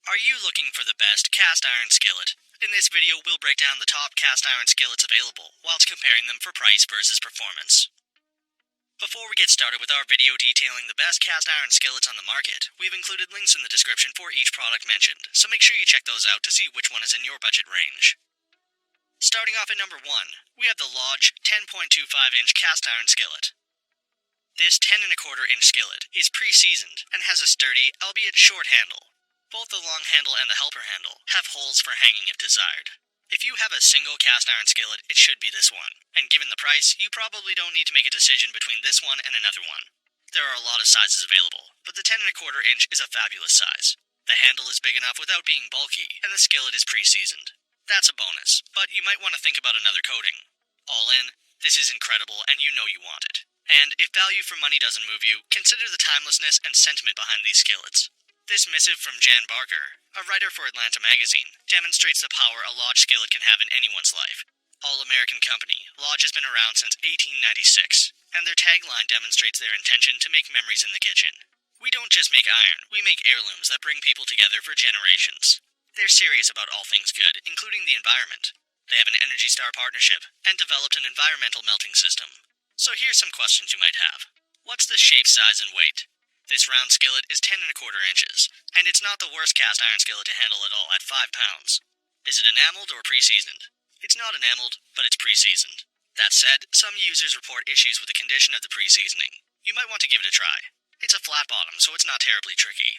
Are you looking for the best cast iron skillet? In this video, we'll break down the top cast iron skillets available, whilst comparing them for price versus performance. Before we get started with our video detailing the best cast iron skillets on the market, we've included links in the description for each product mentioned, so make sure you check those out to see which one is in your budget range. Starting off at number 1, we have the Lodge 10.25-inch cast iron skillet. This 10.25-inch skillet is pre-seasoned and has a sturdy, albeit short handle. Both the long handle and the helper handle have holes for hanging if desired. If you have a single cast iron skillet, it should be this one, and given the price, you probably don't need to make a decision between this one and another one. There are a lot of sizes available, but the 10.25-inch is a fabulous size. The handle is big enough without being bulky, and the skillet is pre-seasoned. That's a bonus, but you might want to think about another coating. All in, this is incredible and you know you want it. And if value for money doesn't move you, consider the timelessness and sentiment behind these skillets. This missive from Jan Barker, a writer for Atlanta Magazine, demonstrates the power a Lodge skillet can have in anyone's life. All-American company, Lodge has been around since 1896, and their tagline demonstrates their intention to make memories in the kitchen. We don't just make iron, we make heirlooms that bring people together for generations. They're serious about all things good, including the environment. They have an Energy Star partnership, and developed an environmental melting system. So here's some questions you might have. What's the shape, size, and weight? This round skillet is 10.25 inches, and it's not the worst cast iron skillet to handle at all at 5 pounds. Is it enameled or pre-seasoned? It's not enameled, but it's pre-seasoned. That said, some users report issues with the condition of the pre-seasoning. You might want to give it a try. It's a flat bottom, so it's not terribly tricky.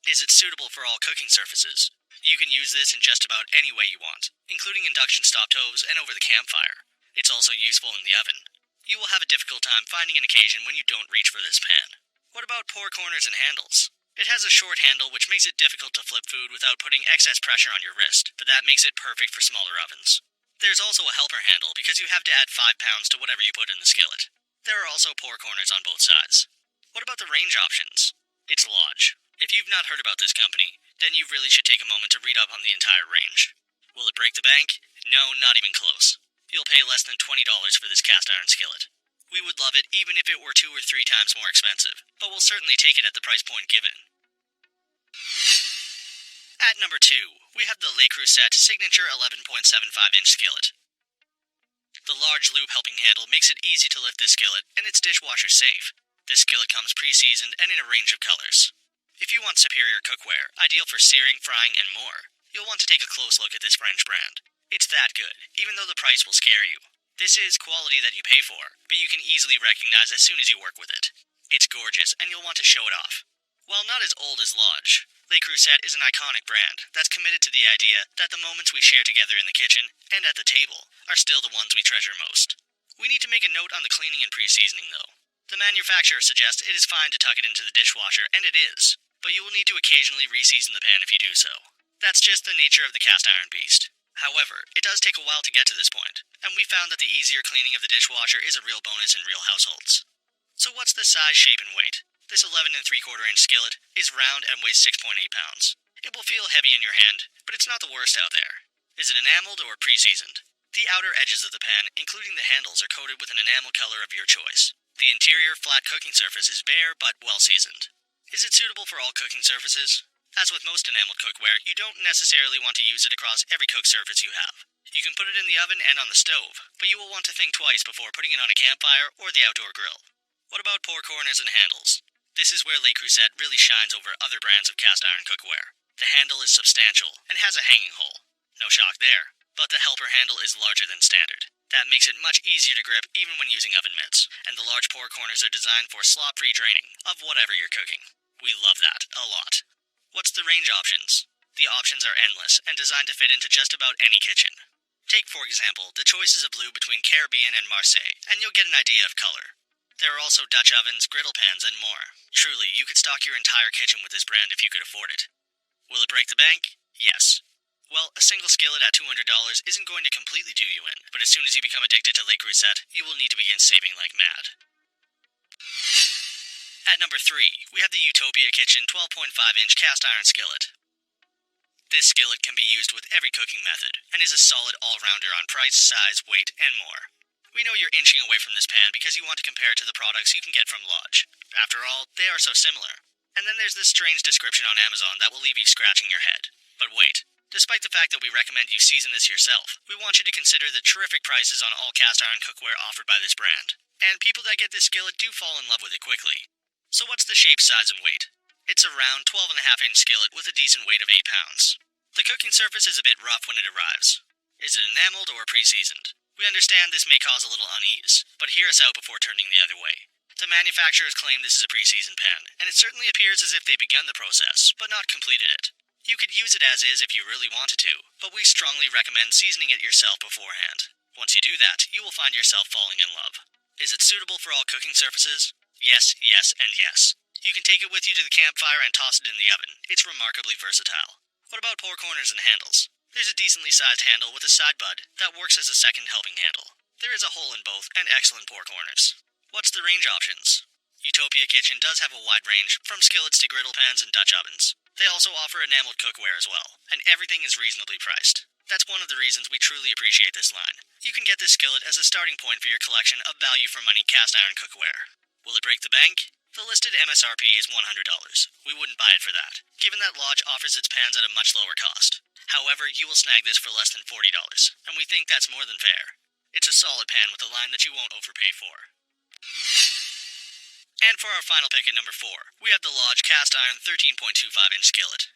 Is it suitable for all cooking surfaces? You can use this in just about any way you want, including induction stop stoves and over the campfire. It's also useful in the oven. You will have a difficult time finding an occasion when you don't reach for this pan. What about pour corners and handles? It has a short handle which makes it difficult to flip food without putting excess pressure on your wrist, but that makes it perfect for smaller ovens. There's also a helper handle because you have to add 5 pounds to whatever you put in the skillet. There are also pour corners on both sides. What about the range options? It's Lodge. If you've not heard about this company, then you really should take a moment to read up on the entire range. Will it break the bank? No, not even close. You'll pay less than $20 for this cast iron skillet. We would love it even if it were 2 or 3 times more expensive, but we'll certainly take it at the price point given. At number 2, we have the Creuset signature 11.75-inch skillet. The large loop helping handle makes it easy to lift this skillet, and it's dishwasher safe. This skillet comes pre-seasoned and in a range of colors. If you want superior cookware, ideal for searing, frying, and more, you'll want to take a close look at this French brand. It's that good, even though the price will scare you. This is quality that you pay for, but you can easily recognize as soon as you work with it. It's gorgeous, and you'll want to show it off. While not as old as Lodge, Creuset is an iconic brand that's committed to the idea that the moments we share together in the kitchen and at the table are still the ones we treasure most. We need to make a note on the cleaning and pre-seasoning, though. The manufacturer suggests it is fine to tuck it into the dishwasher, and it is, but you will need to occasionally re-season the pan if you do so. That's just the nature of the cast iron beast. However, it does take a while to get to this point, and we found that the easier cleaning of the dishwasher is a real bonus in real households. So what's the size, shape, and weight? This 11.75-inch skillet is round and weighs 6.8 pounds. It will feel heavy in your hand, but it's not the worst out there. Is it enameled or pre-seasoned? The outer edges of the pan, including the handles, are coated with an enamel color of your choice. The interior flat cooking surface is bare but well seasoned. Is it suitable for all cooking surfaces? As with most enameled cookware, you don't necessarily want to use it across every cooked surface you have. You can put it in the oven and on the stove, but you will want to think twice before putting it on a campfire or the outdoor grill. What about pour corners and handles? This is where Creuset really shines over other brands of cast iron cookware. The handle is substantial and has a hanging hole. No shock there, but the helper handle is larger than standard. That makes it much easier to grip even when using oven mitts, and the large pour corners are designed for slop-free draining of whatever you're cooking. We love that a lot. What's the range options? The options are endless and designed to fit into just about any kitchen. Take, for example, the choices of blue between Caribbean and Marseille, and you'll get an idea of color. There are also Dutch ovens, griddle pans, and more. Truly, you could stock your entire kitchen with this brand if you could afford it. Will it break the bank? Yes. Well, a single skillet at $200 isn't going to completely do you in, but as soon as you become addicted to Creuset, you will need to begin saving like mad. At number 3, we have the Utopia Kitchen 12.5-inch cast iron skillet. This skillet can be used with every cooking method, and is a solid all-rounder on price, size, weight, and more. We know you're inching away from this pan because you want to compare it to the products you can get from Lodge. After all, they are so similar. And then there's this strange description on Amazon that will leave you scratching your head. But wait. Despite the fact that we recommend you season this yourself, we want you to consider the terrific prices on all cast iron cookware offered by this brand. And people that get this skillet do fall in love with it quickly. So what's the shape, size, and weight? It's a round 12.5-inch skillet with a decent weight of 8 pounds. The cooking surface is a bit rough when it arrives. Is it enameled or pre-seasoned? We understand this may cause a little unease, but hear us out before turning the other way. The manufacturers claim this is a pre-seasoned pan, and it certainly appears as if they begun the process, but not completed it. You could use it as is if you really wanted to, but we strongly recommend seasoning it yourself beforehand. Once you do that, you will find yourself falling in love. Is it suitable for all cooking surfaces? Yes, yes, and yes. You can take it with you to the campfire and toss it in the oven. It's remarkably versatile. What about pour corners and handles? There's a decently sized handle with a side bud that works as a second helping handle. There is a hole in both and excellent pour corners. What's the range options? Utopia Kitchen does have a wide range, from skillets to griddle pans and Dutch ovens. They also offer enameled cookware as well, and everything is reasonably priced. That's one of the reasons we truly appreciate this line. You can get this skillet as a starting point for your collection of value-for-money cast-iron cookware. Will it break the bank? The listed MSRP is $100. We wouldn't buy it for that, given that Lodge offers its pans at a much lower cost. However, you will snag this for less than $40, and we think that's more than fair. It's a solid pan with a line that you won't overpay for. And for our final pick at number 4, we have the Lodge Cast Iron 13.25-inch skillet.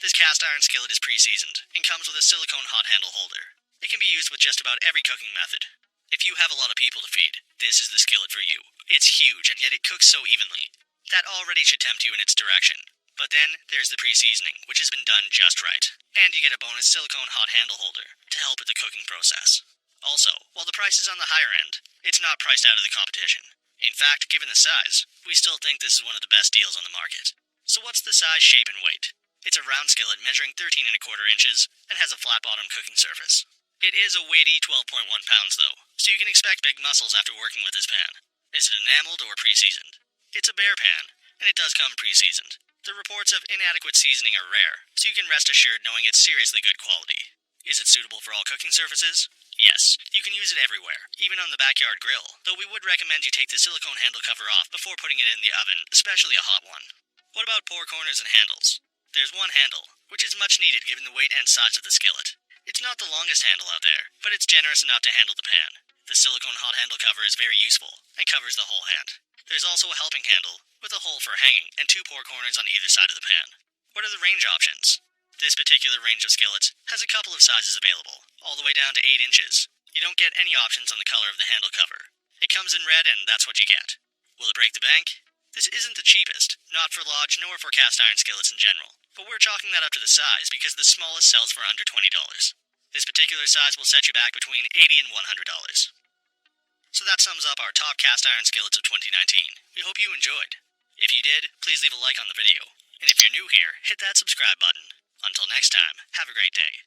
This cast iron skillet is pre-seasoned, and comes with a silicone hot handle holder. It can be used with just about every cooking method. If you have a lot of people to feed, this is the skillet for you. It's huge, and yet it cooks so evenly. That already should tempt you in its direction. But then, there's the pre-seasoning, which has been done just right. And you get a bonus silicone hot handle holder to help with the cooking process. Also, while the price is on the higher end, it's not priced out of the competition. In fact, given the size, we still think this is one of the best deals on the market. So what's the size, shape, and weight? It's a round skillet measuring 13.25 inches and has a flat-bottom cooking surface. It is a weighty 12.1 pounds though, so you can expect big muscles after working with this pan. Is it enameled or pre-seasoned? It's a bare pan, and it does come pre-seasoned. The reports of inadequate seasoning are rare, so you can rest assured knowing it's seriously good quality. Is it suitable for all cooking surfaces? Yes, you can use it everywhere, even on the backyard grill, though we would recommend you take the silicone handle cover off before putting it in the oven, especially a hot one. What about pour corners and handles? There's one handle, which is much needed given the weight and size of the skillet. It's not the longest handle out there, but it's generous enough to handle the pan. The silicone hot handle cover is very useful, and covers the whole hand. There's also a helping handle, with a hole for hanging, and 2 pour corners on either side of the pan. What are the range options? This particular range of skillets has a couple of sizes available, all the way down to 8 inches. You don't get any options on the color of the handle cover. It comes in red and that's what you get. Will it break the bank? This isn't the cheapest, not for Lodge nor for cast iron skillets in general, but we're chalking that up to the size because the smallest sells for under $20. This particular size will set you back between $80 and $100. So that sums up our top cast iron skillets of 2019. We hope you enjoyed. If you did, please leave a like on the video. And if you're new here, hit that subscribe button. Until next time, have a great day.